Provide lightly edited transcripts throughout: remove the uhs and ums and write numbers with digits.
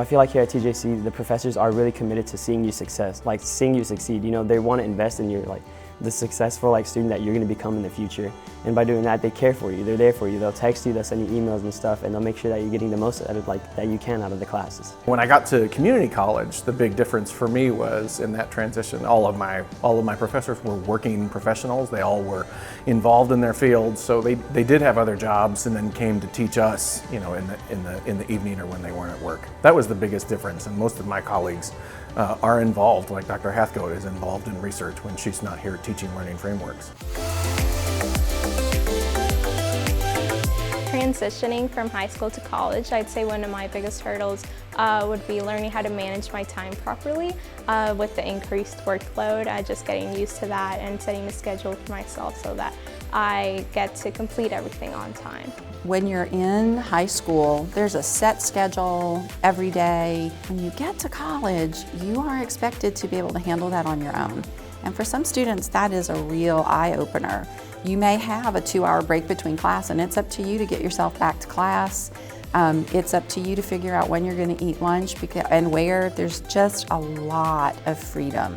I feel like here at TJC, the professors are really committed to seeing you seeing you succeed. You know, they want to invest in your the successful student that you're going to become in the future. And by doing that, they care for you. They're there for you. They'll text you, they'll send you emails and stuff, and they'll make sure that you're getting the most out of that you can out of the classes. When I got to community college, the big difference for me was in that transition. All of my professors were working professionals. They all were involved in their fields, so they did have other jobs, and then came to teach us, you know, in the evening or when they weren't at work. That was the biggest difference, and most of my colleagues are involved, like Dr. Hathcote is involved in research when she's not here teaching learning frameworks. Transitioning from high school to college, I'd say one of my biggest hurdles would be learning how to manage my time properly with the increased workload, just getting used to that and setting a schedule for myself so that I get to complete everything on time. When you're in high school, there's a set schedule every day. When you get to college, you are expected to be able to handle that on your own. And for some students, that is a real eye-opener. You may have a 2-hour break between class, and it's up to you to get yourself back to class. It's up to you to figure out when you're going to eat lunch and where. There's just a lot of freedom.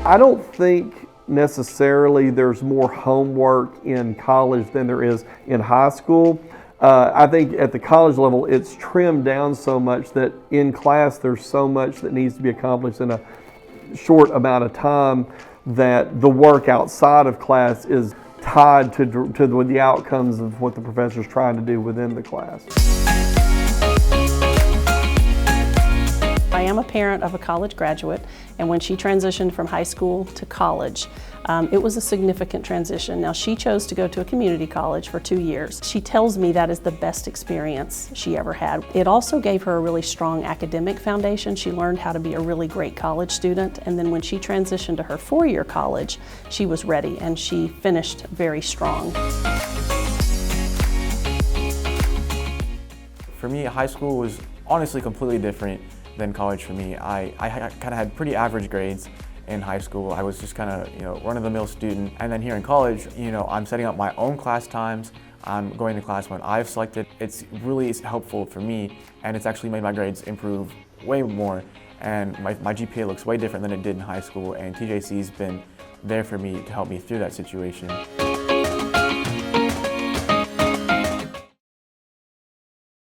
I don't think necessarily there's more homework in college than there is in high school. I think at the college level it's trimmed down so much that in class there's so much that needs to be accomplished in a short amount of time that the work outside of class is tied to the outcomes of what the professor's trying to do within the class. I am a parent of a college graduate, and when she transitioned from high school to college, it was a significant transition. Now, she chose to go to a community college for 2 years. She tells me that is the best experience she ever had. It also gave her a really strong academic foundation. She learned how to be a really great college student, and then when she transitioned to her 4-year college, she was ready, and she finished very strong. For me, high school was honestly completely different than college for me. I kind of had pretty average grades in high school. I was just kind of, you know, run-of-the-mill student. And then here in college, you know, I'm setting up my own class times. I'm going to class when I've selected. It's really helpful for me, and it's actually made my grades improve way more. And my GPA looks way different than it did in high school, and TJC's been there for me to help me through that situation.